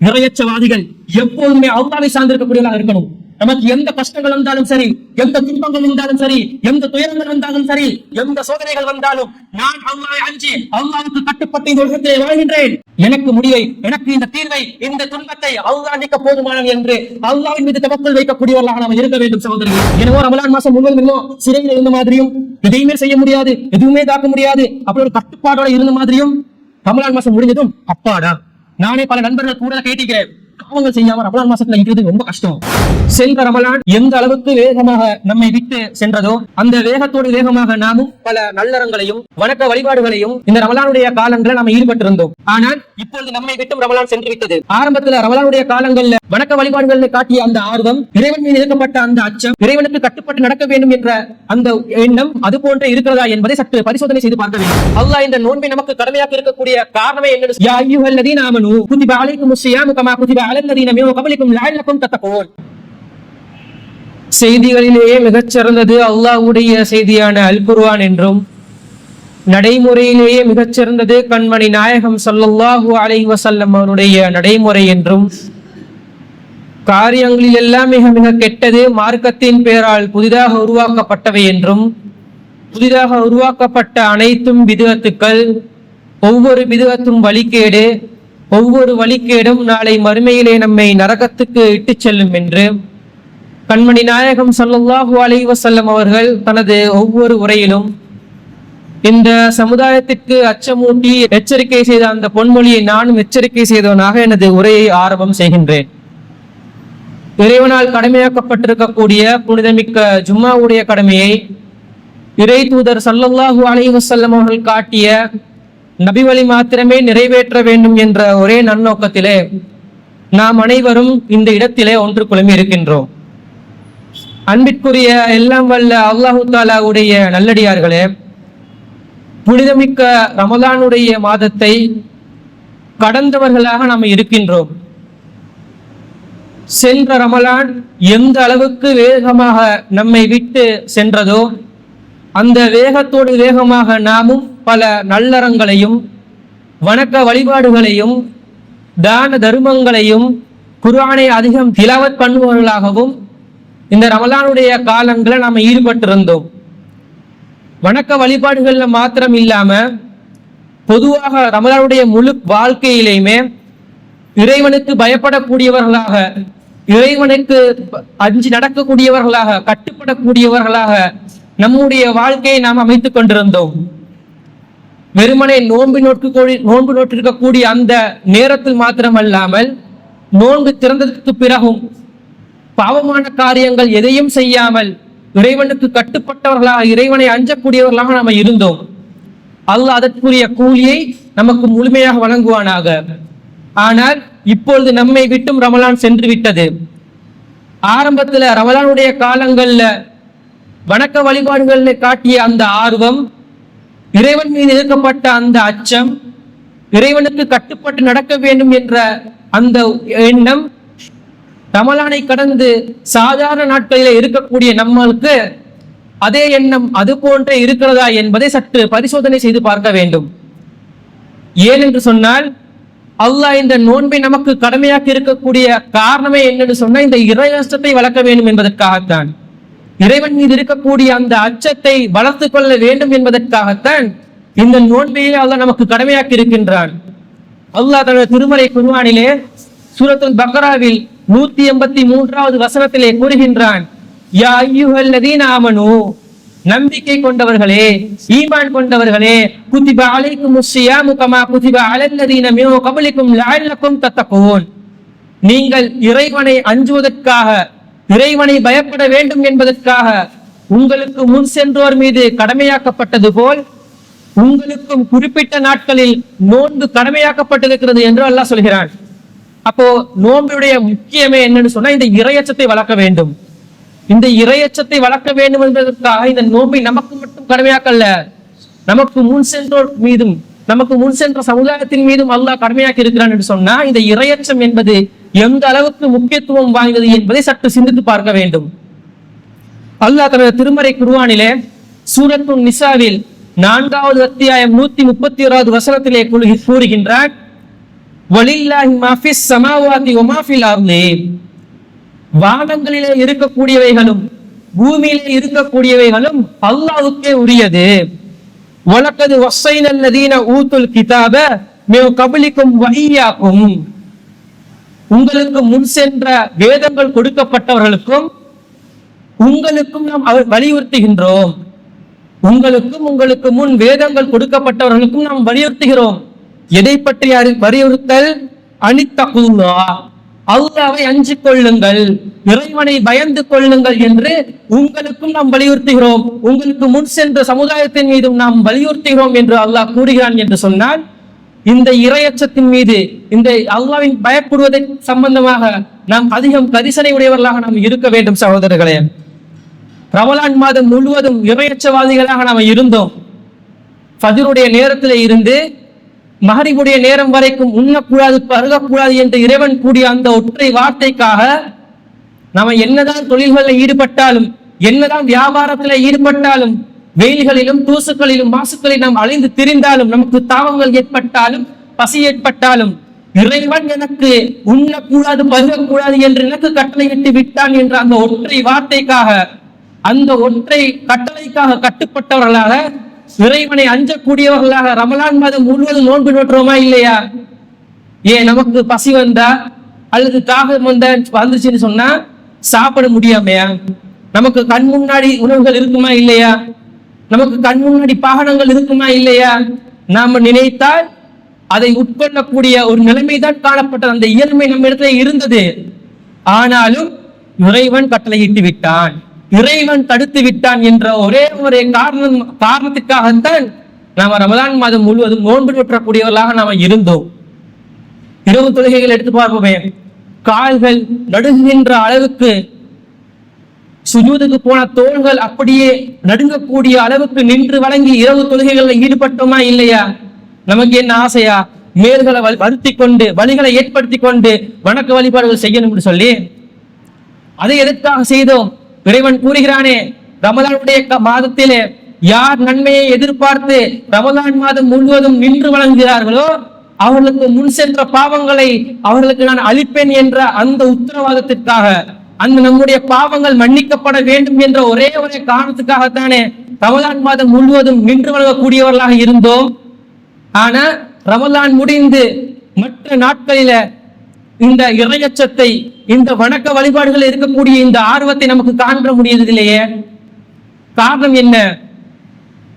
இறையச்சவாதிகள் எப்போதுமே அல்லாஹ்வை சார்ந்திருக்கக்கூடியவர்களாக இருக்கணும். நமக்கு எந்த கஷ்டங்கள் வந்தாலும் சரி, எந்த துன்பங்கள் வந்தாலும் சரி, எந்த துயரங்கள் வந்தாலும் சரி, எந்த சோதனைகள் வந்தாலும் நான் அல்லாஹ்வை அஞ்சி அல்லாஹ்வுக்கு கட்டுப்பட்டு இந்த உலகத்திலே வாழ்கின்றேன். எனக்கு முடிவை, எனக்கு இந்த தீர்வை, இந்த துன்பத்தை அல்லாஹ் நீக்க போதுமானவன் என்று அல்லாஹ்வின் மீது தவக்கல் வைக்கக்கூடியவர்களாக நாம் இருக்க வேண்டும் சகோதரர்களே. எனவே ரமலான் மாசம் முழுவதும் சிறையில் இருந்த மாதிரியும் எதையுமே செய்ய முடியாது, எதுவுமே தாக்க முடியாது, அப்படி ஒரு கட்டுப்பாடோட இருந்த மாதிரியும் ரமலான் மாசம் முடிஞ்சதும் அப்பாடா, நானே பல நண்பர்கள் கூட கேட்டிருக்கிறேன், பாவங்கள் செய்யாம ரமலான் மாசத்துல இருக்கிறது ரொம்ப கஷ்டம். சென்ற ரமலான் எந்த அளவுக்கு வேகமாக நம்மை விட்டு சென்றதோ அந்த வேகத்தோடு வேகமாக நாமும் பல நல்லறங்களையும் வணக்க வழிபாடுகளையும் இந்த ரமலானுடைய காலங்களில் நாம் ஈடுபட்டிருந்தோம். ஆனால் இப்பொழுது நம்மை விட்டும் ரமலான் சென்று விட்டது. ஆரம்பத்தில் ரமலானுடைய காலங்கள்ல வணக்க வழிபாடுகளில் காட்டிய அந்த ஆர்வம், இறைவன் மீது இருக்கப்பட்ட அந்த அச்சம், இறைவனுக்கு கட்டுப்பட்டு நடக்க வேண்டும் என்ற அந்த எண்ணம் அது போன்றே இருக்கிறதா என்பதை சற்று பரிசோதனை செய்து பார்க்க வேண்டும். அல்லாஹ் இந்த நோன்பை நமக்கு கடமையாக்கி இருக்கக்கூடிய காரணமே என்ன? யா அய்யுஹல்லதீன ஆமனூ குதிப அலைக்குமுஸ் ஸியாமு கமா குதிப அலல்லதீன மின் கப்லிக்கும் லஅல்லக்கும் தத்தகூன். செய்திகளிலேயே மிகச்சிறந்தது அல்லாஹ்வுடைய செய்தியான அல் குர்ஆன் என்றும், நடைமுறையிலேயே மிகச்சிறந்தது கண்மணி நாயகம் ஸல்லல்லாஹு அலைஹி வஸல்லம் அவருடைய நடைமுறை என்றும், காரியங்களில் எல்லாம் மிக மிக கெட்டது மார்க்கத்தின் பெயரால் புதிதாக உருவாக்கப்பட்டவை என்றும், புதிதாக உருவாக்கப்பட்ட அனைத்தும் பிதுஅத்துக்கள், ஒவ்வொரு பிதுஅத்தும் வழிகேடு, ஒவ்வொரு வழிகேடும் நாளை மறுமையிலே நம்மை நரகத்துக்கு இட்டு செல்லும் என்று கண்மணி நாயகம் ஸல்லல்லாஹு அலைஹி வஸல்லம் அவர்கள் தனது ஒவ்வொரு உரையிலும் இந்த சமுதாயத்திற்கு அச்சமூட்டி எச்சரிக்கை செய்த அந்த பொன்மொழியை நானும் எச்சரிக்கை செய்தவனாக எனது உரையை ஆரம்பம் செய்கின்றேன். இறைவனால் கடமையாக்கப்பட்டிருக்கக்கூடிய புனிதமிக்க ஜும்மாவுடைய கடமையை இறை தூதர் ஸல்லல்லாஹு அலைஹி வஸல்லம் அவர்கள் காட்டிய நபி வழி மாத்திரமே நிறைவேற்ற வேண்டும் என்ற ஒரே நன்னோக்கத்திலே நாம் அனைவரும் இந்த இடத்திலே ஒன்று குழுமி இருக்கின்றோம். அன்பிற்குரிய எல்லாம் வல்ல அல்லாஹு தாலாவுடைய நல்லடியார்களே, புனிதமிக்க ரமலானுடைய மாதத்தை கடந்தவர்களாக நாம் இருக்கின்றோம். சென்ற ரமலான் எந்த அளவுக்கு வேகமாக நம்மை விட்டு சென்றதோ அந்த வேகத்தோடு வேகமாக நாமும் பல நல்லறங்களையும் வணக்க வழிபாடுகளையும் தான தர்மங்களையும் குர்ஆனை அதிகம் திலாவத் பண்ணுபவர்களாகவும் இந்த ரமலானுடைய காலங்களை நாம் ஈடுபட்டிருந்தோம். வணக்க வழிபாடுகள்ல மாத்திரம் இல்லாம பொதுவாக ரமலானுடைய முழு வாழ்க்கையிலேயுமே இறைவனுக்கு பயப்படக்கூடியவர்களாக, இறைவனுக்கு அஞ்சி நடக்கக்கூடியவர்களாக, கட்டுப்படக்கூடியவர்களாக நம்முடைய வாழ்க்கையை நாம் அமைத்துக் கொண்டிருந்தோம். வெறுமனை நோன்பு நோட்டிருக்கக்கூடிய அந்த நேரத்தில் மாத்திரமல்லாமல் நோன்பு திறந்ததற்கு பிறகும் பாவமான காரியங்கள் எதையும் செய்யாமல் இறைவனுக்கு கட்டுப்பட்டவர்களாக, இறைவனை அஞ்சக்கூடியவர்களாக நாம் இருந்தோம். அல்லாஹ் அதற்குரிய கூலியை நமக்கு முழுமையாக வழங்குவானாக. ஆனால் இப்பொழுது நம்மை விட்டும் ரமலான் சென்று விட்டது. ஆரம்பத்துல ரமலானுடைய காலங்கள்ல வணக்க வழிபாடுகளை காட்டிய அந்த ஆர்வம், இறைவன் மீது இருக்கப்பட்ட அந்த அச்சம், இறைவனுக்கு கட்டுப்பட்டு நடக்க வேண்டும் என்ற அந்த எண்ணம் ரமலானை கடந்து சாதாரண நாட்களிலே இருக்கக்கூடிய நம்மளுக்கு அதே எண்ணம் அது போன்றே இருக்கிறதா என்பதை சற்று பரிசோதனை செய்து பார்க்க வேண்டும். ஏனென்று சொன்னால் அல்லாஹ் இந்த நோன்பை நமக்கு கடமையாக்கி இருக்கக்கூடிய காரணமே என்னன்னு சொன்னா இந்த இறையச்சத்தை வளர்க்க வேண்டும் என்பதற்காகத்தான். இறைவன் மீது இருக்கக்கூடிய அந்த அச்சத்தை வளர்த்து கொள்ள வேண்டும் என்பதற்காகத்தான் இந்த நோன்பையை அல்லாஹ் நமக்கு கடமையாக்கி இருக்கின்றான். அல்லாஹ் தனது திருமறை குர்ஆனிலே சூரத்துல் பக்ராவில் 183வது வசனத்திலே கூறுகின்றான், யா அய்யுஹல்லதீன ஆமனூ, நம்பிக்கை கொண்டவர்களே, ஈமான் கொண்டவர்களே, குதிப அலைக்குமுஸ் ஸியாமு கமா குதிப அலல்லதீன மின் கப்லிக்கும் லஅல்லக்கும் தத்தகூன். நீங்கள் இறைவனை அஞ்சுவதற்காக, இறைவனை பயப்பட வேண்டும் என்பதற்காக உங்களுக்கு முன் சென்றோர் மீது கடமையாக்கப்பட்டது போல் உங்களுக்கும் குறிப்பிட்ட நாட்களில் நோன்பு கடமையாக்கப்பட்டிருக்கிறது என்று அல்லாஹ் சொல்கிறான். அப்போ நோன்புடைய முக்கியமே என்னன்னு சொன்னா இந்த இறையச்சத்தை வளர்க்க வேண்டும். இந்த இறையச்சத்தை வளர்க்க வேண்டும் என்பதற்காக இந்த நோன்பை நமக்கு மட்டும் கடமையாக்கல்ல, நமக்கு முன் சென்றோர் மீதும், நமக்கு முன் சென்ற சமுதாயத்தின் மீதும் அல்லாஹ் கடமையாக்கி இருக்கிறான் என்று சொன்னா இந்த இறையச்சம் என்பது எந்த அளவுக்கு முக்கியத்துவம் வாய்ந்தது என்பதை சற்று சிந்தித்து பார்க்க வேண்டும். அல்லாஹ் தனது திருமறை குர்ஆனிலே சூரத்துன் நிசாவில் 4வது அத்தியாயம் 131வது வசனத்திலே கூறுகின்றார், வலில்லாஹி மா ஃபிஸ் ஸமாவாதி வ மா ஃபில் அர்தி. வானங்களிலே இருக்கக்கூடியவைகளும் பூமியிலே இருக்கக்கூடியவைகளும் அல்லாஹ்வுக்கே உரியது. வலக்கது வஸ்ஸைனல் லதீன ஊத்துல் கிதாப மின் கப்லிக்கும் வ இய்யாக்கும். உங்களுக்கு முன் சென்ற வேதங்கள் கொடுக்கப்பட்டவர்களுக்கும் உங்களுக்கும் நாம் வலியுறுத்துகின்றோம். உங்களுக்கும் உங்களுக்கு முன் வேதங்கள் கொடுக்கப்பட்டவர்களுக்கும் நாம் வலியுறுத்துகிறோம். எதை பற்றி வலியுறுத்தல்? அனித்தகுல்லாஹ், அல்லாஹ்வை அஞ்சிக் கொள்ளுங்கள், இறைவனை பயந்து கொள்ளுங்கள் என்று உங்களுக்கும் நாம் வலியுறுத்துகிறோம். உங்களுக்கு முன் சென்ற சமுதாயத்தின் மீதும் நாம் வலியுறுத்துகிறோம் என்று அல்லாஹ் கூறுகிறான் என்று சொன்னால், இந்த இறையச்சத்தின் மீது, இந்த அல்லாஹ்வின் பயப்படுவதை சம்பந்தமாக நாம் அதிகம் கரிசனை உடையவர்களாக நாம் இருக்க வேண்டும் சகோதரர்களே. ரமலான் மாதம் முழுவதும் இறையச்சவாதிகளாக நாம் இருந்தோம். ஃபஜ்ருடைய நேரத்தில் இருந்து மஹரிபுடைய நேரம் வரைக்கும் உண்ணக்கூடாது பருகக்கூடாது என்று இறைவன் கூடிய அந்த ஒற்றை வார்த்தைக்காக நாம என்னதான் தொழில்களில் ஈடுபட்டாலும், என்னதான் வியாபாரத்தில் ஈடுபட்டாலும், வெயில்களிலும் தூசுக்களிலும் மாசுக்களில் நாம் அலைந்து திரிந்தாலும், நமக்கு தாவங்கள் ஏற்பட்டாலும் பசி ஏற்பட்டாலும், இறைவன் எனக்கு உண்ணக்கூடாது பருகக்கூடாது என்று எனக்கு கட்டளையிட்டு விட்டான் என்ற அந்த ஒற்றை வார்த்தைக்காக, அந்த ஒற்றை கட்டளைக்காக கட்டுப்பட்டவர்களாக, இறைவனை அஞ்சக்கூடியவர்களாக ரமலான் மாதம் முழுவதும் நோன்பு நோற்றுவோமா இல்லையா? ஏன் நமக்கு பசி வந்தா அல்லது தாகம் வந்துச்சுன்னு சொன்னா சாப்பிட முடியாமையா? நமக்கு கண் முன்னாடி உணவுகள் இருக்குமா இல்லையா? நமக்கு கண் முன்னாடி பாகனங்கள் இருக்குமா இல்லையா? நாம நினைத்தால் அதை உட்கொள்ளக்கூடிய ஒரு நிலைமைதான் காணப்பட்டது. அந்த இயல்மை நம்ம இடத்துல இருந்தது. ஆனாலும் இறைவன் கட்டளையிட்டு விட்டான், இறைவன் தடுத்து விட்டான் என்ற ஒரே ஒரு காரணத்திற்காகத்தான் நாம ரமலான் மாதம் முழுவதும் நோன்பு நோற்றக்கூடியவர்களாக நாம இருந்தோம். இரவு தொழுகைகள் எடுத்து பார்ப்போமே, கால்கள் நடுங்குகின்ற அளவுக்கு, சுஜூதுக்கு போன தோள்கள் அப்படியே நடுங்கக்கூடிய அளவுக்கு நின்று வழங்கி இரவு தொழுகைகள்ல ஈடுபட்டோமா இல்லையா? நமக்கு என்ன ஆசையா? மேல்களை வருத்தி கொண்டு, வழிகளை ஏற்படுத்தி கொண்டு வணக்க வழிபாடுகள் செய்யணும் என்று சொல்லி அதை எதற்காக செய்தோம்? இறைவன் கூறுகிறானே, ரமலானுடைய மாதத்திலே யார் நன்மையை எதிர்பார்த்து ரமலான் மாதம் முழுவதும் நின்று வழங்குகிறார்களோ அவர்களுக்கு முன் சென்ற பாவங்களை அவர்களுக்கு நான் அளிப்பேன் என்ற அந்த உத்தரவாதத்திற்காக, அந்த நம்முடைய பாவங்கள் மன்னிக்கப்பட வேண்டும் என்ற ஒரே காரணத்துக்காகத்தானே ரமலான் மாதம் முழுவதும் நின்று வழங்கக்கூடியவர்களாக இருந்தோம். ஆனா ரமலான் முடிந்து மற்ற நாட்களில இந்த இறையச்சத்தை, இந்த வணக்க வழிபாடுகள் இருக்கக்கூடிய இந்த ஆர்வத்தை நமக்கு காண்ற முடியதில்லையே. காரணம் என்ன?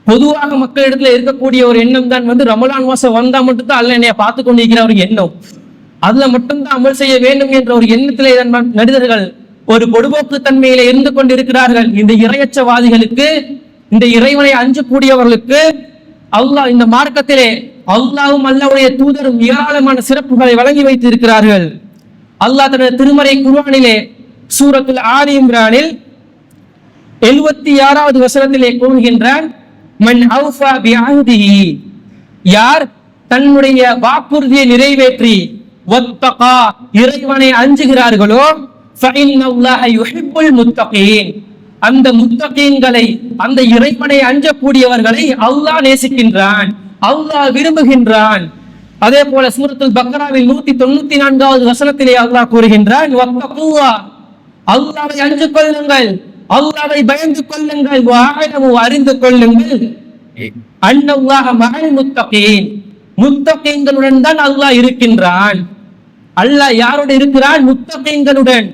பொதுவாக மக்களிடத்துல இருக்கக்கூடிய ஒரு எண்ணம் தான் ரமலான் மாசம் வந்தா மட்டும்தான் அல்ல என்னைய பார்த்து கொண்டிருக்கிற ஒரு எண்ணம், அதுல மட்டும்தான் அமல் செய்ய வேண்டும் என்ற ஒரு எண்ணத்திலே மனிதர்கள் ஒரு பொடுபோக்கு தன்மையில இருந்து கொண்டிருக்கிறார்கள். இந்த இறையச்சவாதிகளுக்கு, இந்த இறைவனை அஞ்சக்கூடியவர்களுக்கு அல்லாஹ் இந்த மார்க்கத்திலே அல்லாஹ்வும் அல்லாஹ்வுடைய தூதரும் ஏராளமான சிறப்புகளை வழங்கி வைத்து இருக்கிறார்கள். அல்லாஹ் தனது திருமறை குர்ஆனிலே சூரத்துல் ஆலி இம்ரானில் 76வது வசனத்திலே கூறுகின்றான், மன் அவ்ஃபா பிஅஹ்திஹி, யார் தன்னுடைய வாக்குறுதியை நிறைவேற்றி வத்தகா, இறைவனை அஞ்சுகிறார்களோ, ஃபஇன்னல்லாஹ யுஹிப்புல் முத்தகீன், அந்த முத்தகீன்களை, அந்த இறைவனை அஞ்சக்கூடியவர்களை அல்லாஹ் நேசிக்கின்றான், அல்லாஹ் விரும்புகின்றான். அதே போல சூரத்துல் பக்ராவில் 194வது வசனத்திலே அல்லாஹ் கூறுகின்றான், வத்தகுல்லாஹ், அல்லாஹ்வை அஞ்சு கொள்ளுங்கள், அல்லாஹ்வை பயந்து கொள்ளுங்கள், வஅலமு, அறிந்து கொள்ளுங்கள், அன்னல்லாஹ மஅல் முத்தகீன், முத்தகீன்களுடன் தான் அல்லாஹ் இருக்கின்றான். அல்லாஹ் யாரோடு இருக்கிறான்? முத்தகீன்களுடன்.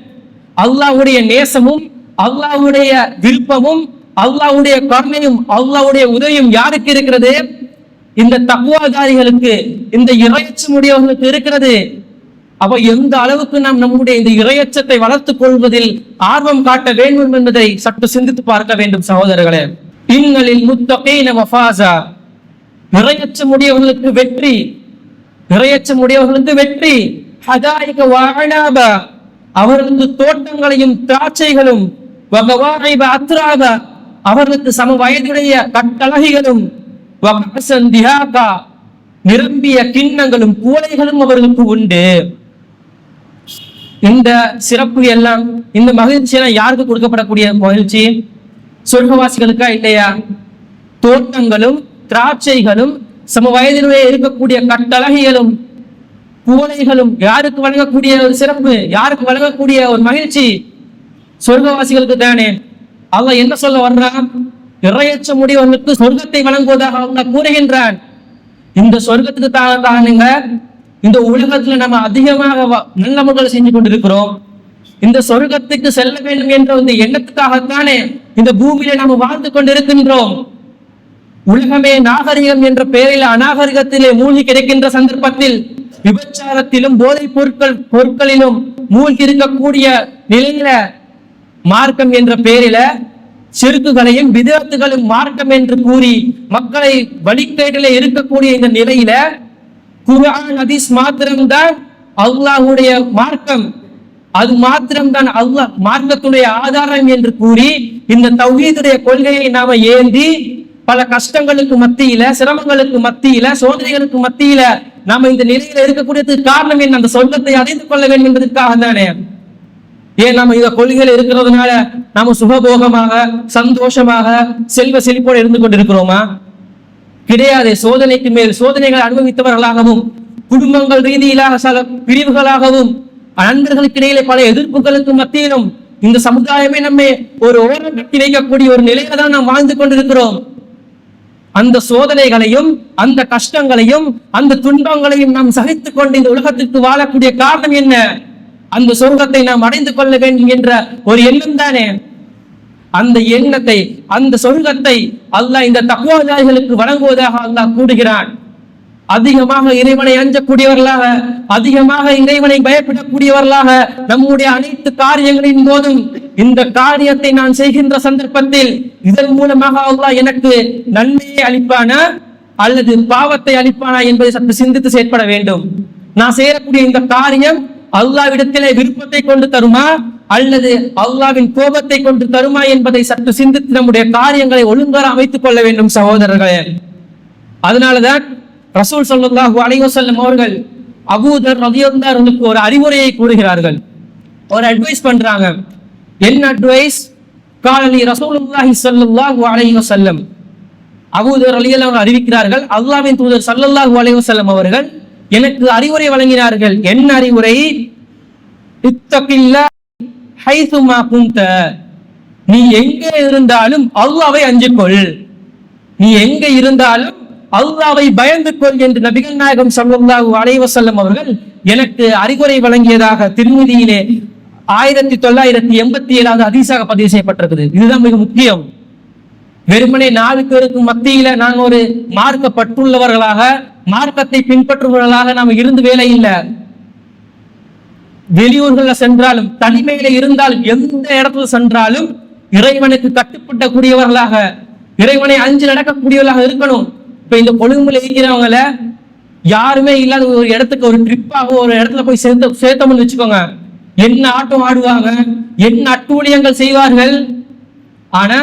அல்லாஹ்வுடைய நேசமும், அல்லாஹ்வுடைய விருப்பமும், அல்லாஹ்வுடைய கருணையும், அல்லாஹ்வுடைய உதவியும் யாருக்கு இருக்கிறது? இந்த தக்வாதாரிகளுக்கு, இந்த இறையச்சம் உடையவர்களுக்கு இருக்கிறது. அப்ப எந்த அளவுக்கு நாம் நம்முடைய இந்த இறையச்சத்தை வளர்த்துக் கொள்வதில் ஆர்வம் காட்ட வேண்டும் என்பதை சற்று சிந்தித்து பார்க்க வேண்டும் சகோதரர்களே. இன்னலில் முத்தகீன மஃபாஸா, இறையச்சம் உடையவர்களுக்கு வெற்றி, இறையச்சம் உடையவர்களுக்கு வெற்றி. ஹதாயிக வஅனாபா, அவர்களுக்கு தோட்டங்களையும் திராட்சைகளும், வகவாயிப அத்ராபா, அவர்களுக்கு சம வயதுடைய கட்டழகிகளும், வகசன் திஹாகா, நிரம்பிய கிண்ணங்களும் கூலைகளும் அவர்களுக்கு உண்டு. இந்த சிறப்பு எல்லாம், இந்த மகிழ்ச்சி எல்லாம் யாருக்கு கொடுக்கப்படக்கூடிய மகிழ்ச்சி? சொர்க்கவாசிகளுக்கா இல்லையா? தோட்டங்களும் திராட்சைகளும் சம வயதிலே இருக்கக்கூடிய கட்டழகிகளும் குவளைகளும் யாருக்கு வழங்கக்கூடிய ஒரு சிறப்பு, யாருக்கு வழங்கக்கூடிய ஒரு மகிழ்ச்சி? சொர்க்கவாசிகளுக்கு தானே. அல்லாஹ் என்ன சொல்ல வர்றான்? இறையச்ச முடியவர்களுக்கு சொர்க்கத்தை வழங்குவதாக அல்லாஹ் கூறுகின்றான். இந்த சொர்க்கத்துக்கு தானுங்க இந்த உலகத்துல நம்ம அதிகமாக நல்ல முறைகள் செஞ்சு கொண்டிருக்கிறோம். இந்த சொர்க்கத்துக்கு செல்ல வேண்டும் என்ற இந்த எண்ணத்துக்காகத்தானே இந்த பூமியில நாம் வாழ்ந்து கொண்டிருக்கின்றோம். உலகமே நாகரிகம் என்ற பெயரில் அநாகரிகத்திலே மூழ்கி கிடைக்கின்ற சந்தர்ப்பத்தில் விபச்சாரத்திலும் போதைப் பொருட்களிலும் மூழ்கி இருக்கக்கூடிய நிலையில மார்க்கம் என்ற பெயரில சிறுக்குகளையும் விதத்துகளும் மார்க்கம் என்று கூறி மக்களை வழிகேட்டிலே இருக்கக்கூடிய இந்த நிலையில குர்ஆன் ஹதீஸ் மாத்திரம்தான் அல்லாஹ்வுடைய மார்க்கம், அது மாத்திரம்தான் அல்லாஹ் மார்க்கத்துடைய ஆதாரம் என்று கூறி இந்த தௌஹீதுடைய கொள்கையை நாம ஏந்தி பல கஷ்டங்களுக்கு மத்தியில, சிரமங்களுக்கு மத்தியில, சோதனைகளுக்கு மத்தியில நாம இந்த நிலையில இருக்கக்கூடியதுக்கு காரணம் என்ன? அந்த சொர்க்கத்தை அடைந்து கொள்ள வேண்டும் என்பதற்காக தானே. ஏன் நாம இந்த கொள்கையில இருக்கிறதுனால நாம சுகபோகமாக சந்தோஷமாக செல்வ செழிப்போடு இருந்து கொண்டிருக்கிறோமா? கிடையாது. சோதனைக்கு மேல் சோதனைகளை அனுபவித்தவர்களாகவும் குடும்பங்கள் ரீதியிலாக சில பிரிவுகளாகவும் நண்பர்களுக்கு இடையிலே பல எதிர்ப்புகளுக்கு மத்தியிலும் இந்த சமுதாயமே நம்மை ஒரு ஓரம் கட்டி வைக்கக்கூடிய ஒரு நிலையில தான் நாம் வாழ்ந்து கொண்டிருக்கிறோம். அந்த சோதனைகளையும் அந்த கஷ்டங்களையும் அந்த துன்பங்களையும் நாம் சகித்துக் கொண்டு இந்த உலகத்திற்கு வாழக்கூடிய காரணம் என்ன? அந்த சொர்க்கத்தை நாம் அடைந்து கொள்ள வேண்டும் என்ற ஒரு எண்ணம் தானே. அந்த எண்ணத்தை, அந்த சொர்க்கத்தை அல்லாஹ் இந்த தக்வாதாரிகளுக்கு வழங்குவதாக அல்லாஹ் கூறுகிறான். அதிகமாக இறைவனை அஞ்சக்கூடியவர்களாக, அதிகமாக இறைவனை பயப்படக்கூடியவர்களாக நம்முடைய அனைத்து காரியங்களின் போதும் இந்த காரியத்தை நான் செய்கின்ற சந்தர்ப்பத்தில் இதன் மூலமாக அல்லாஹ் எனக்கு நன்மையை அளிப்பானா அல்லது பாவத்தை அளிப்பானா என்பதை சற்று சிந்தித்து செயற்பட வேண்டும். நான் செய்யக்கூடிய இந்த காரியம் அல்லாஹ்விடத்திலே விருப்பத்தை கொண்டு தருமா அல்லது அல்லாஹ்வின் கோபத்தை கொண்டு தருமா என்பதை சற்று சிந்தித்து நம்முடைய காரியங்களை ஒழுங்காக அமைத்துக் கொள்ள வேண்டும் சகோதரர்களே. அதனாலதான் ரசூல் ஸல்லல்லாஹு அலைஹி வஸல்லம் அவர்கள் அபூ தர் ரலியல்லாஹு அன்ஹுக்கு ஒரு அறிவுரையை கூறுகிறார்கள், ஒரு அட்வைஸ் பண்றாங்க. என்ன அட்வைஸ்? காலலி ரசூலுல்லாஹி ஸல்லல்லாஹு அலைஹி வஸல்லம், அபூ தர் ரலியல்லாஹு அன்ஹு அறிவிக்கிறார்கள், அல்லாஹ்வின் தூதர் ஸல்லல்லாஹு அலைஹி வஸல்லம் அவர்கள் எனக்கு அறிவுரை வழங்கினார்கள். என்ன அறிவுரை? இத்தகில்லாஹ் ஹைதுமா குன்த, நீ எங்கே இருந்தாலும் அல்லாஹ்வை அஞ்சிக்கொள், நீ எங்கே இருந்தாலும் அல்லாஹ்வை பயந்து கொள் என்று நபிகள் நாயகம் ஸல்லல்லாஹு அலைஹி வஸல்லம் அவர்கள் எனக்கு அறிவுரை வழங்கியதாக திர்மிதியிலே 1987 ஹதீஸாக பதிவு செய்யப்பட்டிருக்குது. இதுதான் மிக முக்கியம். வெறுமனே 4 பேருக்கு மத்தியில நாங்கள் ஒரு மார்க்கப்பட்டுள்ளவர்களாக, மார்க்கத்தை பின்பற்றுபவர்களாக நாம் இருந்து வேலை இல்லை. வெளியூர்கள சென்றாலும், தனிமையில இருந்தாலும், எந்த இடத்துல சென்றாலும் இறைவனுக்கு கட்டுப்பட்டக்கூடியவர்களாக, இறைவனை அஞ்சு நடக்கக்கூடியவர்களாக இருக்கணும். இப்ப இந்த கொழும்புல இருக்கிறவங்கள யாருமே இல்லாத ஒரு இடத்துக்கு ஒரு ட்ரிப்பாக ஒரு இடத்துல போய் சேர்த்தோம்னு வச்சுக்கோங்க, என்ன ஆட்டம் ஆடுவாங்க, என்ன அட்டூழியங்கள் செய்வார்கள். ஆனா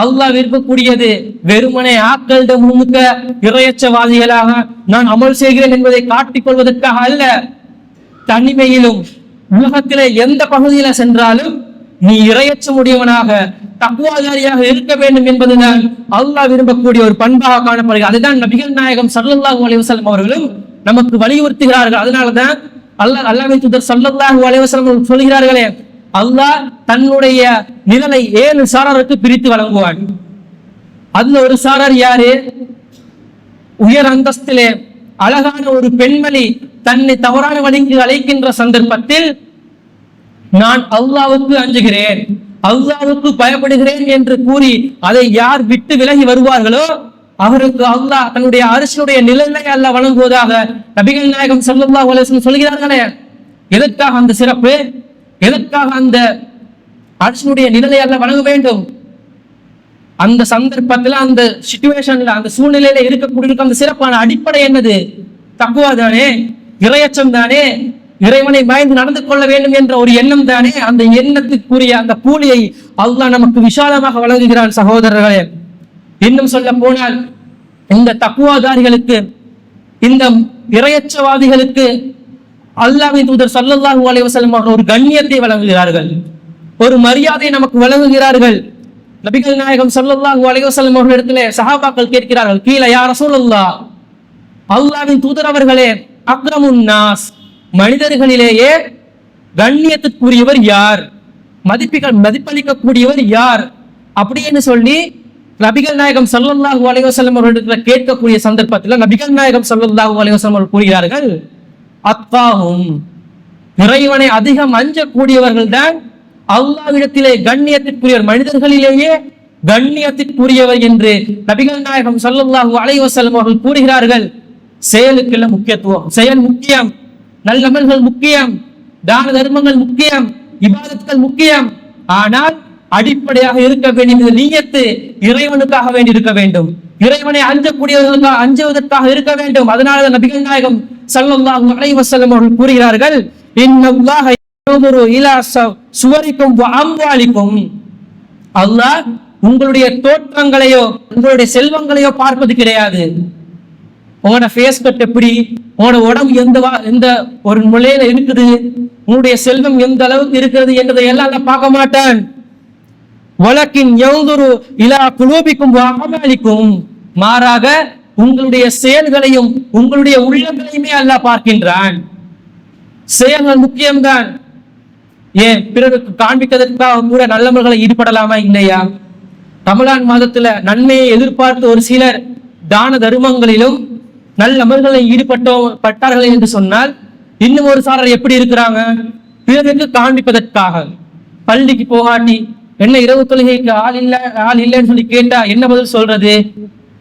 அல்லாஹ் விரும்பக்கூடியது வெறுமனே ஆக்களிட முழுக்க இறையச்சவாதிகளாக நான் அமல் செய்கிறேன் என்பதை காட்டிக் கொள்வதற்காக அல்ல. தனிமையிலும் உலகத்திலே எந்த பகுதியில சென்றாலும் நீ இறையச்ச முடியவனாக தக்வாதாரியாக இருக்க வேண்டும் என்பதுதான் அல்லாஹ் விரும்பக்கூடிய ஒரு பண்பாக காணப்படுகிறது. அதுதான் நபிகள் நாயகம் ஸல்லல்லாஹு அலைஹி வஸல்லம் அவர்களும் நமக்கு வலியுறுத்துகிறார்கள். அதனாலதான் அல்லாஹ்வின் தூதர் ஸல்லல்லாஹு அலைஹி வஸல்லம் சொல்கிறார்களே, அல்லாஹ் தன்னுடைய நிழலை 7 சாராருக்கு பிரித்து வழங்குவான். அதுல ஒரு சாரார் யாரு? உயர் அந்தஸ்திலே அழகான ஒரு பெண்மணி தன்னை தவறான வழிக்கு அழைக்கின்ற சந்தர்ப்பத்தில் நான் அல்லாஹ்வுக்கு அஞ்சுகிறேன், அல்லாஹ்வுக்கு பயப்படுகிறேன் என்று கூறி அதை யார் விட்டு விலகி வருவார்களோ அவருக்கு அல்லாஹ் தன்னுடைய அரசுடைய நிழலை அல்லாஹ் வழங்குவதாக நபிகள் நாயகம் ஸல்லல்லாஹு அலைஹி வஸல்லம் சொல்கிறார்களே. எதற்காக அந்த சிறப்பு? எதற்காக அந்த அரசுடைய நிழலை அல்லாஹ் வழங்க வேண்டும்? அந்த சந்தர்ப்பத்தில், அந்த சிச்சுவேஷன்ல, அந்த சூழ்நிலையில இருக்கக்கூடிய அந்த சிறப்பான அடிப்படை என்னது? தக்வா தானே, இறையச்சம் தானே, இறைவனை பயந்து நடந்து கொள்ள வேண்டும் என்ற ஒரு எண்ணம் தானே. அந்த எண்ணத்துக்குரிய அந்த கூலியை அல்லாஹ் நமக்கு விசாலமாக வழங்குகிறான் சகோதரர்களே. இன்னும் சொல்ல போனால் இந்த தக்வாதாரிகளுக்கு, இந்த இறையச்சவாதிகளுக்கு அல்லாஹ்வின் தூதர் ஸல்லல்லாஹு அலைஹி வஸல்லம் அவர்கள் ஒரு கண்ணியத்தை வழங்குகிறார்கள், ஒரு மரியாதை நமக்கு வழங்குகிறார்கள். நபிகள் நாயகம் ஸல்லல்லாஹு அலைஹி வஸல்லம் அவர்களிடத்திலே சஹாபாக்கள் கேட்கிறார்கள், கீழ யா ரசூலல்லாஹ், அல்லாஹ்வின் தூதர் அவர்களே, அக்ரமுன் நாஸ், மனிதர்களிலேயே கண்ணியத்துக்குரியவர் யார், மதிப்பளிக்கக்கூடியவர் யார் அப்படின்னு சொல்லி நபிகள் நாயகம் ஸல்லல்லாஹு அலைஹி வஸல்லம் அவர்களிடத்தில் கேட்கக்கூடிய சந்தர்ப்பத்தில் நபிகள் நாயகம் ஸல்லல்லாஹு அலைஹி வஸல்லம் அவர்கள் கூறுகிறார்கள், அத்தாஹும், இறைவனை அதிகம் அஞ்சக்கூடியவர்கள் தான் அல்லாஹ்விடத்திலே கண்ணியத்திற்குரியவர், மனிதர்களிலேயே கண்ணியத்திற்குரியவர் என்று நபிகள் நாயகம் ஸல்லல்லாஹு அலைஹி வஸல்லம் அவர்கள் கூறுகிறார்கள். செயலுக்கெல்லாம் முக்கியத்துவம், செயல் முக்கியம், நல்லமல்கள் முக்கியம், தான தர்மங்கள் முக்கியம், இபாதத்துகள் முக்கியம். ஆனால் அடிப்படையாக இருக்க வேண்டிய நியத்து இறைவனுக்காக வேண்டி இருக்க வேண்டும், இறைவனை அஞ்சக்கூடியவர்களுக்காக அஞ்சுவதற்காக இருக்க வேண்டும். அதனால நபிகள் நாயகம் ஸல்லல்லாஹு அலைஹி வஸல்லம் அவர்கள் கூறுகிறார்கள், இன்னல்லாஹ யன்துரு இலா சுவரிக்கும் வ அம்வாலிக்கும், அல்லாஹ் உங்களுடைய தோற்றங்களையோ உங்களுடைய செல்வங்களையோ பார்ப்பது கிடையாது. உங்களோட ஃபேஸ் கட் எப்படி, உங்களோட உடம்பு எந்த ஒரு நிலையில இருக்குது, உங்களுடைய செல்வம் எந்த அளவுக்கு இருக்கிறது என்றதை எல்லாம் பார்க்க மாட்டான். வலக்கின் யன்துரு இலா குலூபிக்கும் வ அமாலிக்கும், மாறாக உங்களுடைய செயல்களையும் உங்களுடைய உள்ளங்களையுமே அல்லாஹ் பார்க்கின்றான். செயல்கள் முக்கியம்தான். ஏன் பிறருக்கு காண்பிக்கிறதுக்காக கூட நல்லவர்களை ஈடுபடலாமா இல்லையா? ரமலான் மாதத்துல நன்மையை எதிர்பார்த்து ஒரு சிலர் தான தர்மங்களிலும் நல்லமல்களை ஈடுபட்டார்கள் என்று சொன்னால், இன்னும் ஒரு சாரர் எப்படி இருக்கிறாங்க, பிறருக்கு காண்பிப்பதற்காக பள்ளிக்கு போகாட்டி என்ன இரவு தொழுகைக்கு ஆள் இல்லைன்னு சொல்லி கேட்டா என்ன பதில் சொல்றது,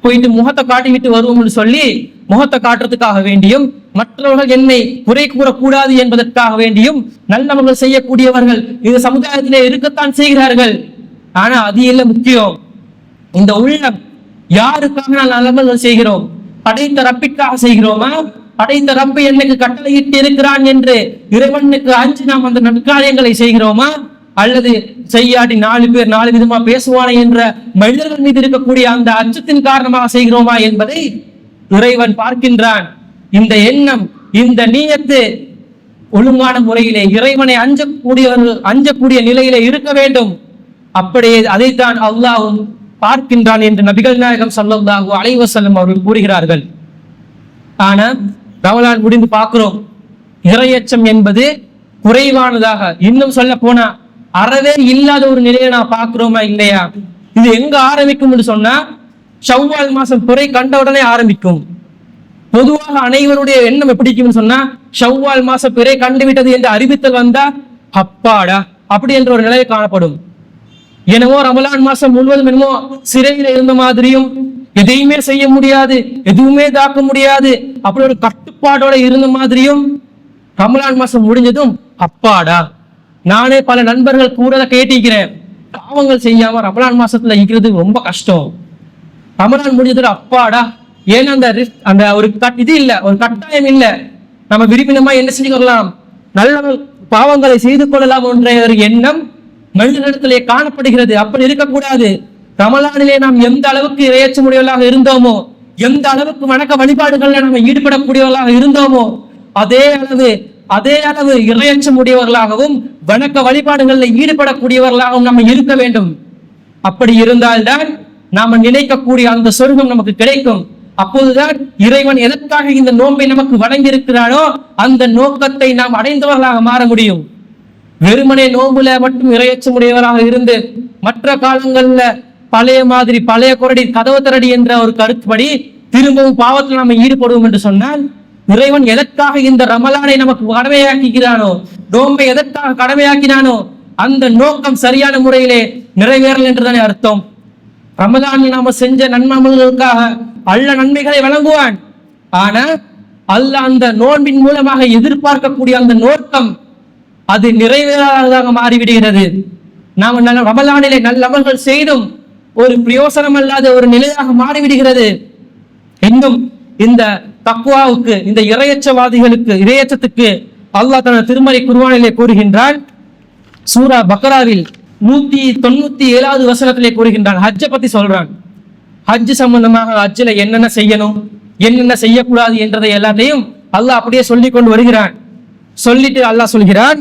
போயிட்டு முகத்தை காட்டி விட்டு வருவோம்னு சொல்லி முகத்தை காட்டுறதுக்காக வேண்டியும் மற்றவர்கள் என்னை குறை கூறக்கூடாது என்பதற்காக வேண்டியும் நல்லவர்கள் செய்யக்கூடியவர்கள் இந்த சமுதாயத்திலே இருக்கத்தான் செய்கிறார்கள். ஆனா அது இல்ல முக்கியம். இந்த உள்ளம், யாருக்காக நான் நல்லவர்கள் செய்கிறோம், படைத்த ரப்பிற்காக செய்கிறோமா, படைத்த ரப்பை என்னைக்கு கட்டளையிட்டு இருக்கிறான் என்று இறைவனுக்கு அஞ்சு நாம் அந்த நற்காரியங்களை செய்கிறோமா, அல்லது செய்யாட்டி 4 பேர் 4 விதமா பேசுவானே என்ற மனிதர்கள் மீது இருக்கக்கூடிய அந்த அச்சத்தின் காரணமாக செய்கிறோமா என்பதை இறைவன் பார்க்கின்றான். இந்த எண்ணம், இந்த நீயத்து ஒழுங்கான முறையிலே இறைவனை அஞ்சக்கூடிய நிலையிலே இருக்க வேண்டும். அப்படியே அதைத்தான் அல்லாஹ்வும் பார்க்கின்றான் என்று நபிகள் நாயகம் ஸல்லல்லாஹு அலைஹி வஸல்லம் அவர்கள் கூறுகிறார்கள். ஆனா ரமலான் முடிந்து பார்க்கிறோம், இறையச்சம் என்பது குறைவானதாக, இன்னும் சொல்ல போனா அறவே இல்லாத ஒரு நிலையை நான் பார்க்கிறோமா இல்லையா? இது எங்க ஆரம்பிக்கும் என்று சொன்னா, ஷவ்வால் மாசம் பிறை கண்ட உடனே ஆரம்பிக்கும். பொதுவாக அனைவருடைய எண்ணம் எப்படி சொன்னா, ஷவ்வால் மாசம் பிறை கண்டுவிட்டது என்று அறிவித்தல் வந்தா அப்பாடா அப்படி என்ற ஒரு நிலை காணப்படும். என்னவோ ரமலான் மாசம் முழுவதும் என்னமோ சிறையில இருந்த மாதிரியும், எதையுமே செய்ய முடியாது, எதுவுமே தாக்க முடியாது, அப்படி ஒரு கட்டுப்பாடோட இருந்த மாதிரியும், ரமலான் மாசம் முடிஞ்சதும் அப்பாடா, நானே பல நண்பர்கள் கூட கேட்டிருக்கிறேன், பாவங்கள் செய்யாம ரமலான் மாசத்துல இருக்கிறது ரொம்ப கஷ்டம், ரமலான் முடிஞ்சதுல அப்பாடா, ஏன்னா அந்த ஒரு இது இல்ல, ஒரு கட்டாயம் இல்ல, நம்ம விரும்பினமா என்ன செஞ்சு கொள்ளலாம், நல்ல பாவங்களை செய்து கொள்ளலாம் என்ற ஒரு எண்ணம் மனிதனிடத்திலே காணப்படுகிறது. அப்படி இருக்கக்கூடாது. ரமலானிலே நாம் எந்த அளவுக்கு இறையச்சமுடையவர்களாக இருந்தோமோ, எந்த அளவுக்கு வணக்க வழிபாடுகள்ல நம்ம ஈடுபடக்கூடியவர்களாக இருந்தோமோ, அதே அளவு இறையச்சமுடையவர்களாகவும் வணக்க வழிபாடுகளில் ஈடுபடக்கூடியவர்களாகவும் நம்ம இருக்க வேண்டும். அப்படி இருந்தால்தான் நாம நினைக்கக்கூடிய அந்த சொர்க்கம் நமக்கு கிடைக்கும். அப்போதுதான் இறைவன் எதற்காக இந்த நோன்பை நமக்கு வழங்கி இருக்கிறானோ அந்த நோக்கத்தை நாம் அடைந்தவர்களாக மாற முடியும். வெறுமனே நோன்புல மட்டும் இறையச்சமுடையவராக இருந்து மற்ற காலங்கள்ல பழைய மாதிரி பழைய குரடி கதவு திரடி என்ற ஒரு கருத்துப்படி திரும்பவும் பாவத்தில் நாம ஈடுபடுவோம் என்று சொன்னால், இறைவன் எதற்காக இந்த ரமலானை நமக்கு கடமையாக்கிறானோ, நோன்பை எதற்காக கடமையாக்கினானோ அந்த நோக்கம் சரியான முறையிலே நிறைவேறல் என்றுதானே அர்த்தம். ரமலானில் நாம செஞ்ச நன்மைகளுக்காக அல்லாஹ் நன்மைகளை வழங்குவான். ஆனா அல்லாஹ் அந்த நோன்பின் மூலமாக எதிர்பார்க்கக்கூடிய அந்த நோக்கம் அது நிறைவேறாததாக மாறிவிடுகிறது. நாம் ரமலானிலே நல்ல அமல்கள் செய்தும் ஒரு பிரயோசனம் அல்லாத ஒரு நிலையாக மாறிவிடுகிறது. இன்னும் இந்த தக்வாவுக்கு, இந்த இறையச்சத்துக்கு அல்லாஹ் தனது திருமறை குர்ஆனிலே கூறுகின்றான். சூரா பக்ராவில் 197வது வசனத்திலே கூறுகின்றான். ஹஜ்ஜை பத்தி சொல்றான். ஹஜ் சம்பந்தமாக ஹஜ்ஜில என்னென்ன செய்யணும், என்னென்ன செய்யக்கூடாது என்றதை எல்லாத்தையும் அல்லாஹ் அப்படியே சொல்லி கொண்டு வருகிறான். சொல்லிட்டு அல்லாஹ் சொல்கிறான்,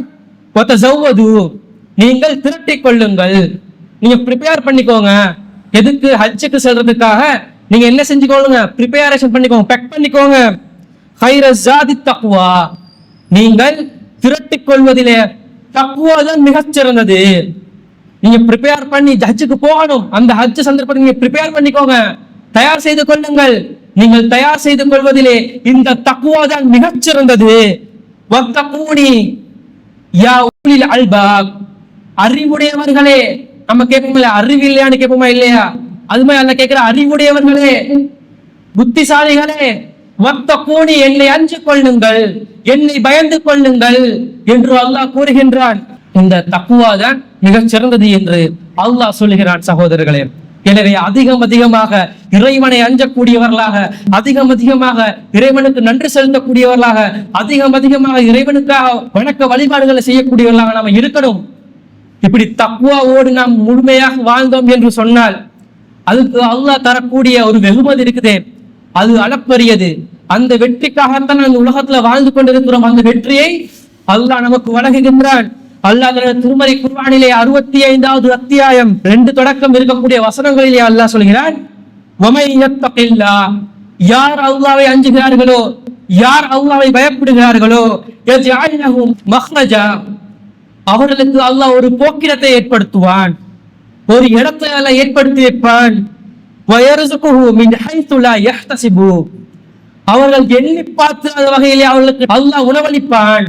நீங்கள் திரட்டிக் கொள்ளுங்கள், நீங்க ப்ரிப்பேர் பண்ணிக்கோங்க. எதுக்கு? ஹஜ்ஜுக்கு செல்றதுக்காக நீங்க என்ன செஞ்சுக்கோங்க, ப்ரிப்பேரேஷன் பண்ணிக்கோங்க, பெக் பண்ணிக்கோங்க. ஹைர ஜாதி தக்வா, நீங்கள் திரட்டிக் கொள்வதிலே தக்வா தான் மிகச் சிறந்தது. நீங்க ப்ரிப்பேர் பண்ணி ஹஜ்ஜுக்கு போகணும், அந்த ஹஜ் சந்தர்ப்பத்தை நீங்க ப்ரிப்பேர் பண்ணிக்கோங்க, தயார் செய்து கொள்ளுங்கள். நீங்கள் தயார் செய்து கொள்வதிலே இந்த தக்வா தான் மிகச் சிறந்தது. வத்தகூனி யா உலில் அல்பாப், அறிவுடையவர்களே. நம்ம கேட்போம்ல, அறிவு இல்லையான்னு கேட்போமா இல்லையா? அதுமாதிரி அல்ல கேட்கிற, அறிவுடையவர்களே, புத்திசாலிகளே, வத்தகூனி, என்னை அஞ்சு கொள்ளுங்கள், என்னை பயந்து கொள்ளுங்கள் என்று அல்லாஹ் கூறுகின்றான். இந்த தக்வா தான் மிகச் சிறந்தது என்று அல்லாஹ் சொல்லுகிறான். சகோதரர்களே, எனவே அதிகமாக இறைவனை அஞ்சக்கூடியவர்களாக, அதிகமாக இறைவனுக்கு நன்றி செலுத்தக்கூடியவர்களாக, அதிகமாக இறைவனுக்காக வணக்க வழிபாடுகளை செய்யக்கூடியவர்களாக நாம் இருக்கணும். இப்படி தக்வாவோடு நாம் முழுமையாக வாழ்ந்தோம் என்று சொன்னால் அதுக்கு அல்லாஹ் தரக்கூடிய ஒரு வெகுமதி இருக்குதே, அது அளப்பரியது. அந்த வெற்றிக்காகத்தான் அந்த உலகத்துல வாழ்ந்து கொண்டிருக்கிறோம். அந்த வெற்றியை அல்லாஹ் நமக்கு வழங்குகின்றான். அல்லாஹ் திருமறை குர்ஆனிலே 65வது அத்தியாயம் 2 தொடக்கம் இருக்கக்கூடிய வசனங்களிலே அல்லாஹ் சொல்கிறான், வமை யத்தகில்லாஹ், யார் அல்லாஹ்வை அஞ்சுகிறார்களோ, யார் அல்லாஹ்வை பயப்படுகிறார்களோ, யஜ்அல் லஹு மக்ரஜா, அவர்களுக்கு அல்லாஹ் ஒரு போக்கிடத்தை ஏற்படுத்துவான், ஒரு இடத்தை அல்லாஹ் ஏற்படுத்தி வைப்பான். வயர்ஸுகுஹு மின் ஹைது லா யஹ்தஸிபு, அவர்கள் எண்ணி பார்க்காத வகையிலே அவர்களுக்கு அல்லாஹ் உணவளிப்பான்.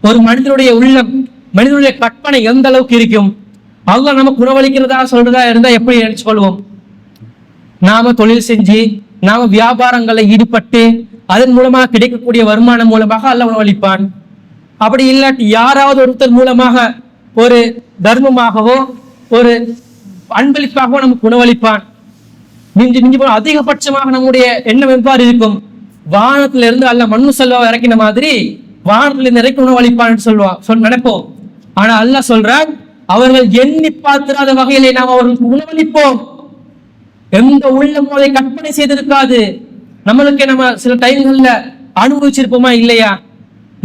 ஒரு மனிதனுடைய உள்ளம், மனிதனுடைய கற்பனை எந்த அளவுக்கு இருக்கும், அல்லாஹ் நமக்கு உணவளிக்கிறதா சொல்றதா இருந்தா எப்படி நினைச்சு கொள்வோம்? நாம தொழில் செஞ்சு, நாம வியாபாரங்களை ஈடுபட்டு அதன் மூலமாக கிடைக்கக்கூடிய வருமானம் மூலமாக அல்லாஹ் உணவளிப்பான். அப்படி இல்லாட்டி யாராவது ஒருத்தர் மூலமாக ஒரு தர்மமாகவோ ஒரு அன்பளிப்பாகவோ நமக்கு உணவளிப்பான். மிஞ்சி போன அதிகபட்சமாக நம்முடைய எண்ணம் எவ்வாறு இருக்கும்? வானத்திலிருந்து அல்லாஹ் மண்ணு செல்வா இறக்கின மாதிரி வானத்திலிருந்து இறக்கி உணவளிப்பான்னு நினைப்போம். ஆனா அல்லாஹ் சொல்றான், அவர்கள் எண்ணி பார்த்திராத வகையிலே நாம் அவர்களுக்கு உணவளிப்போம். எந்த உள்ளமும் அதை கற்பனை செய்திருக்காது. நம்மளுக்கு நம்ம சில டைம்கள்ல அனுபவிச்சிருப்போமா இல்லையா?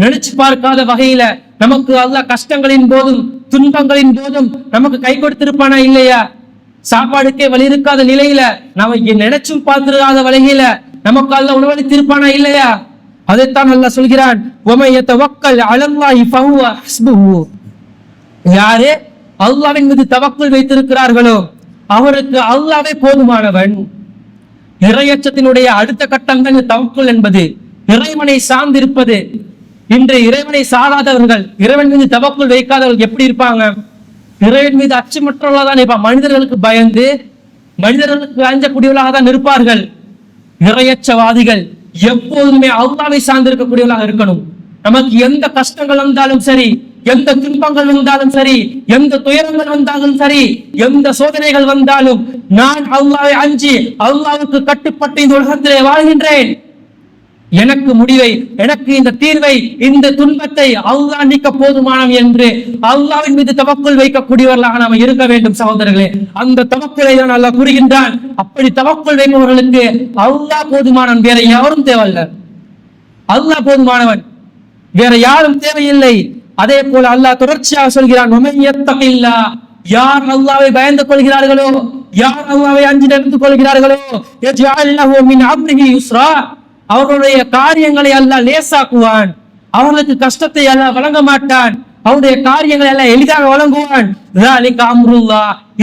நினைச்சு பார்க்காத வகையில நமக்கு அல்லாஹ் கஷ்டங்களின் போதும் துன்பங்களின் போதும் நமக்கு கை கொடுத்திருப்பானா இல்லையா? சாப்பாடுக்கே வழி இருக்காத நிலையில நாம நினைச்சும் பார்த்திருக்காத வகையில நமக்கு அல்லாஹ் உணவளித்திருப்பானா இல்லையா? அதைத்தான் அல்லாஹ் சொல்கிறான், வமை யதவக்கல் அலல்லாஹி ஃபஹுவ ஹஸ்புஹு, யாரே அல்லாஹ்வின் மீது தவக்குல் வைத்திருக்கிறார்களோ அவருக்கு அல்லாஹ்வே போதுமானவன். இறையச்சத்தினுடைய அடுத்த கட்டம் தான் தவக்குல் என்பது, இறைவனை சார்ந்திருப்பது. இன்று இறைவனை சாராதவர்கள், இறைவன் மீது தவக்குல் வைக்காதவர்கள் எப்படி இருப்பாங்க? இறைவன் மீது அச்சமற்றவர்களாக தான் இருப்பாங்க. மனிதர்களுக்கு பயந்து மனிதர்களுக்கு அஞ்சக்கூடியவர்களாக தான் இருப்பார்கள். இறையச்சவாதிகள் எப்போதுமே அல்லாஹ்வை சார்ந்திருக்கக்கூடியவர்களாக இருக்கணும். நமக்கு எந்த கஷ்டங்கள் வந்தாலும் சரி, எந்த துன்பங்கள் வந்தாலும் சரி, எந்த துயரங்கள் வந்தாலும் சரி, எந்த சோதனைகள் வந்தாலும் நான் அல்லாஹ்வை அஞ்சி அல்லாஹ்வுக்கு கட்டுப்பட்டு இந்த உலகத்திலே வாழ்கின்றேன். எனக்கு முடிவை, எனக்கு இந்த தீர்வை, இந்த துன்பத்தை அல்லாஹ் நீக்க போதுமானம் என்று அல்லாஹ்வின் மீது தவக்குல் வைக்கக்கூடியவர்களாக நாம் இருக்க வேண்டும். சகோதரர்களே, அந்த தவக்குலை தான் அல்லாஹ் கூறுகின்றான். அப்படி தவக்குல் வைப்பவர்களுக்கு அல்லாஹ் போதுமானவன், வேற யாரும் தேவையில்லை. அல்லாஹ் போதுமானவன், வேற யாரும் தேவையில்லை. அதே போல அல்லாஹ் தொடர்ச்சியாக சொல்கிறான், யார் அல்லாஹ்வை பயந்து கொள்கிறார்களோ, யார் அல்லாஹ்வை அஞ்சி நடந்து கொள்கிறார்களோ, யஜ்அல் லஹு மின் அம்ரிஹி யுஸ்ரா, அவர்களுடைய காரியங்களை அல்லாஹ் லேசாக்குவான். அவர்களுக்கு கஷ்டத்தை அல்லாஹ் வழங்க மாட்டான். அவருடைய காரியங்களை எல்லாம் எளிதாக வழங்குவான்.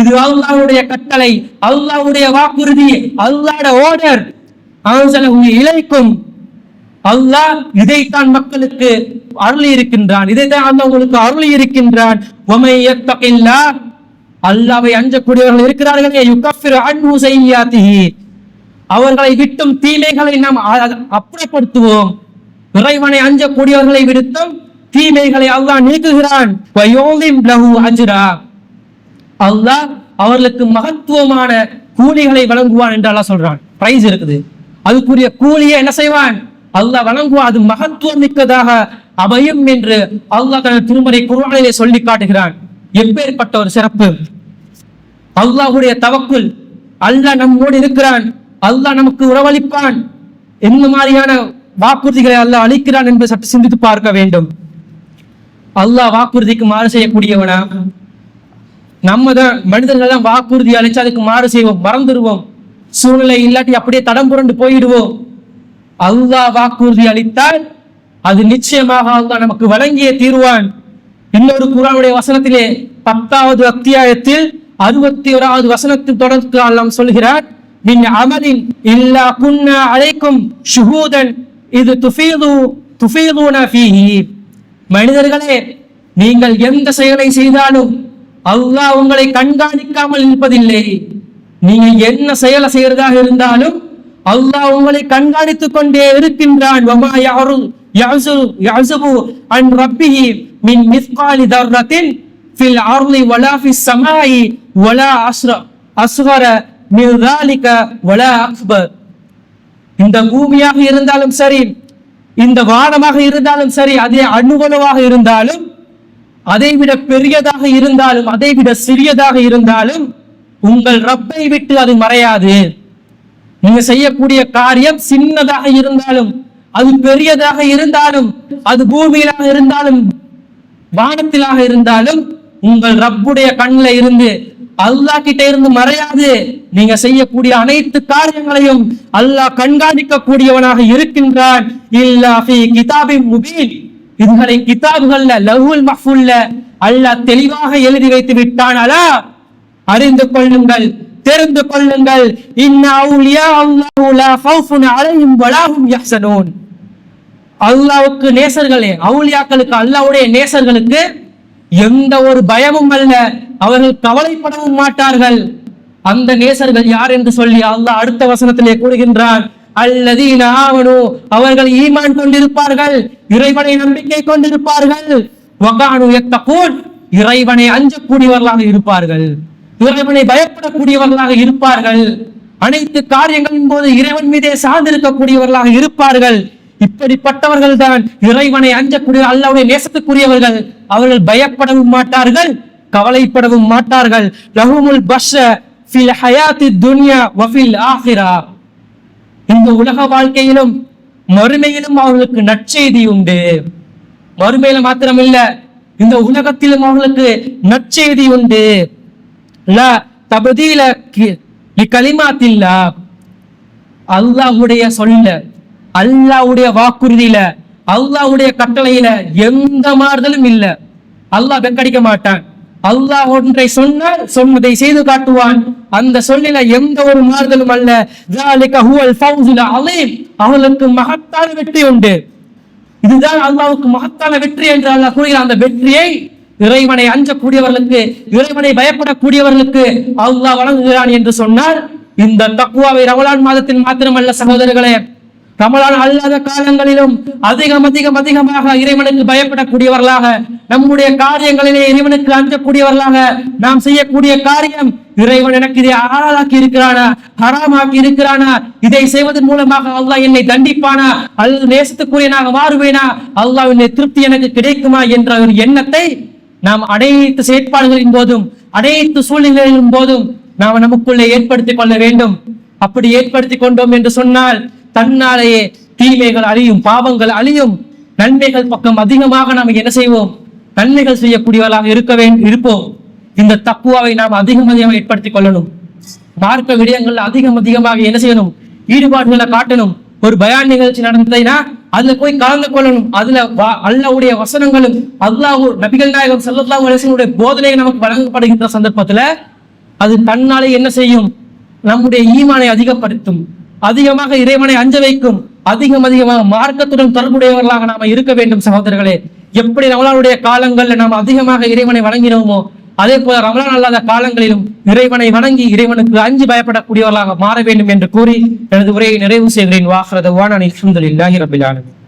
இது அல்லாஹ்வுடைய கட்டளை, அல்லாஹ்வுடைய வாக்குறுதி, அல்லாஹ்வுடைய ஆர்டர். இழைக்கும் அல்லாஹ் இதைத்தான் மக்களுக்கு அருளி இருக்கின்றான். இதைத்தான் அல்லாஹ் உங்களுக்கு அருளி இருக்கின்றான். அல்லாஹ்வை அஞ்சக்கூடியவர்கள் இருக்கிறார்களே, யுகஃபிரு அன்ஹு ஸய்யியாத்திஹி, அவர்களை விட்டும் தீமைகளை நாம் அப்புறப்படுத்துவோம். இறைவனை அஞ்சக்கூடியவர்களை விடுத்தும் தீமைகளை அல்லாஹ் நீக்குகிறான். அல்லாஹ் அவர்களுக்கு மகத்துவமான கூலிகளை வழங்குவான் என்று அல்லாஹ் சொல்றான். பிரைஸ் இருக்குது, அதுக்குரிய கூலியை என்ன செய்வான்? அல்லாஹ் வழங்குவான். அது மகத்துவம் மிக்கதாக அமையும் என்று அல்லாஹ் தனது திருமறை குர்ஆனிலே சொல்லி காட்டுகிறான். எப்பேற்பட்ட ஒரு சிறப்பு! அல்லாஹ்வுடைய தவக்குல், அல்லாஹ் நம்மோடு இருக்கிறான், அல்லாஹ் நமக்கு உணவளிப்பான். என்ன மாதிரியான வாக்குறுதிகளை அல்லாஹ் அளிக்கிறான் என்பதை சற்று சிந்தித்து பார்க்க வேண்டும். அல்லாஹ் வாக்குறுதிக்கு மாறு செய்யக்கூடியவனா? நம்ம தான் மனிதர்கள் தான் வாக்குறுதி அளிச்சு அதுக்கு மாறு செய்வோம், மறந்துடுவோம், சூழ்நிலை இல்லாட்டி அப்படியே தடம் புரண்டு போயிடுவோம். அல்லாஹ் வாக்குறுதி அளித்தால் அது நிச்சயமாக அல்லாஹ் நமக்கு வழங்கிய தீர்வான். இன்னொரு குர்ஆனுடைய வசனத்திலே 10வது அத்தியாயத்தில் 61வது வசனத்தில் தொடர்ந்து அல்லாஹ் சொல்கிறார், மின் அமலின் இல்லா குன்னா அலைக்கும் ஷுஹூதன் இது துஃபீதுன ஃபீஹி. மனிதர்களே, நீங்கள் எந்த செயலை செய்தாலும் அல்லாஹ் உங்களை கண்காணிக்காமல் இருப்பதில்லை. நீங்கள் என்ன செயலை செய்யறதாக இருந்தாலும் அல்லாஹ் உங்களை கண்காணித்துக் கொண்டே இருக்கின்றான். வமா யஅஸுபு அன் ரப்பிஹி மின் மிஸ்காலி தர்ரத்தின் ஃபில் அர்லி வலா ஃபிஸ் ஸமாஇ வலா அஸ்கர மின் ذلك வலா அக்பர். இந்த பூமியாக இருந்தாலும் சரி, இந்த வானமாக இருந்தாலும் சரி, அதே அணுவளவாக இருந்தாலும், அதைவிட பெரியதாக இருந்தாலும், அதைவிட சிறியதாக இருந்தாலும் உங்கள் ரப்பை விட்டு அது மறையாது. நீங்க செய்யக்கூடிய காரியம் சின்னதாக இருந்தாலும், அது பெரியதாக இருந்தாலும், அது பூமியிலாக இருந்தாலும், வானத்திலாக இருந்தாலும், உங்கள் ரப்புடைய கண்ணில் இருந்து, அல்லாஹ் கிட்ட இருந்து மறையாது. நீங்க செய்யக்கூடிய அனைத்து காரியங்களையும் அல்லாஹ் கண்காணிக்க கூடியவனாக இருக்கின்றான். இல்லா ஃபீ கிதாபின் முபீன். இதுகளை கிதாபுகள்ல, லவ்ஹுல் மஹ்ஃபூல்ல அல்லாஹ் தெளிவாக எழுதி வைத்து விட்டான். அலா, அறிந்து கொள்ளுங்கள், தெரிந்து கொள்ளுங்கள். இன்ன அவுலியா அல்லாஹு லா ஹவுஃபுன் அலைஹிம் வலா ஹும் யஹ்ஸனூன். அல்லாஹ்வுக்கு நேசர்களே, அவுலியாக்களுக்கு, அல்லாஹ்வுடைய நேசர்களுக்கு எந்த ஒரு பயமும் அல்ல, அவர்கள் கவலைப்படவும் மாட்டார்கள். அந்த நேசர்கள் யார் என்று சொல்லி அல்லாஹ் அடுத்த வசனத்திலே கூறுகின்றான், அல்லதீன ஆமனு, அவர்கள் ஈமான் கொண்டிருப்பார்கள், இறைவனை நம்பிக்கை கொண்டிருப்பார்கள், வகானு யத்தகூன், இறைவனை அஞ்சக்கூடியவர்களாக இருப்பார்கள், இறைவனை பயப்படக்கூடியவர்களாக இருப்பார்கள், அனைத்து காரியங்களின் போது இறைவன் மீதே சார்ந்திருக்கக்கூடியவர்களாக இருப்பார்கள். இப்படிப்பட்டவர்கள் தான் இறைவனை அஞ்சக்கூடிய, அல்லாஹ்வுடைய நேசத்துக்குரியவர்கள். அவர்கள் பயப்படவும் மாட்டார்கள், கவலைப்படவும் மாட்டார்கள். லஹுமுல் பஷ்ர ஃபில் ஹயாத்தி துன்யா வ ஃபில் ஆখিরা. இந்த உலக வாழ்க்கையிலும் மறுமையிலும் அவர்களுக்கு நற்செய்தி உண்டு. மறுமையில மாத்திரமில்ல, இந்த உலகத்திலும் அவர்களுக்கு நற்செய்தி உண்டு. லா தபதீல லிகலிமாத்தில்லாஹ். அல்லாஹ்வுடைய சொல்ல, அல்லாஹ்வுடைய வாக்குறுதியில, அல்லாஹ்வுடைய கட்டளையில எந்த மாறுதலும் இல்ல. அல்லாஹ் வெங்கடிக்க மாட்டான். அல்லாஹ் ஒன்றை சொன்னால் சொன்னதை செய்து காட்டுவான். அந்த சொல்லில எந்த ஒரு மாறுதலும் அல்ல. ذلك هو الفوز العظيم. அவர்களுக்கு மகத்தான வெற்றி உண்டு. இதுதான் அல்லாஹ்வுக்கு மகத்தான வெற்றி என்று அல்லாஹ் கூறுகிறான். அந்த வெற்றியை இறைவனை அஞ்சக்கூடியவர்களுக்கு, இறைவனை பயப்படக்கூடியவர்களுக்கு அல்லாஹ் வழங்குகிறான் என்று சொன்னால், இந்த தக்வாவை ரமலான் மாதத்தில் மாத்திரமல்ல சகோதரர்களே, ரமலான் அல்லாத காலங்களிலும் அதிகமாக இறைவனுக்கு பயப்படக்கூடியவர்களாக, நம்முடைய காரியங்களிலே இறைவனுக்கு அஞ்சக்கூடியவர்களாக நாம் செய்யக்கூடிய காரியம், இறைவன் எனக்கு இதை ஹலாலாக்கி இருக்கிறானா, ஹராமாக்கி இருக்கிறானா, இதை செய்வதன் மூலமாக அல்லாஹ் என்னை தண்டிப்பானா அல்லது நேசத்துக்குரியனாக மாறுவேனா, அல்லாஹ் என்னை திருப்தி எனக்கு கிடைக்குமா என்ற ஒரு எண்ணத்தை நாம் அனைத்து செயற்பாடுகளின் போதும், அனைத்து சூழ்நிலைகளின் போதும் நாம் நமக்குள்ளே ஏற்படுத்திக் கொள்ள வேண்டும். அப்படி ஏற்படுத்திக் கொண்டோம் என்று சொன்னால் தன்னாலேயே தீமைகள் அழியும், பாவங்கள் அழியும், நன்மைகள் பக்கம் அதிகமாக நாம் என்ன செய்வோம், நன்மைகள் செய்யக்கூடியவர்களாக இருப்போம். இந்த தக்குவாவை நாம் அதிகமாக ஏற்படுத்திக் கொள்ளணும். மார்க்க விடயங்கள் அதிகமாக என்ன செய்யணும், ஈடுபாடுகளை காட்டணும். ஒரு பயான் நிகழ்ச்சி நடந்ததுன்னா அதுல போய் கலந்து கொள்ளணும். அதுல அல்லாஹ்வுடைய வசனங்களும் அல்லாஹ் நபிகள் நாயகம் ஸல்லல்லாஹு அலைஹி வஸல்லம் போதனை நமக்கு வழங்கப்படுகின்ற சந்தர்ப்பத்துல அது தன்னாலே என்ன செய்யும், நம்முடைய ஈமானை அதிகப்படுத்தும், அதிகமாக இறைவனை அஞ்ச வைக்கும், அதிகமாக மார்க்கத்துடன் தொடர்புடையவர்களாக நாம இருக்க வேண்டும். சகோதரர்களே, எப்படி ரமலானுடைய காலங்கள்ல நாம் அதிகமாக இறைவனை வணங்கினோமோ, அதே போல ரமலான் அல்லாத காலங்களிலும் இறைவனை வணங்கி இறைவனுக்கு அஞ்சு பயப்படக்கூடியவர்களாக மாற வேண்டும் என்று கூறி எனது உரையை நிறைவு செய்கிறேன். வாஹ்ரதவான அல்ஹம்துலில்லாஹி ரப்பில் ஆலமீன்.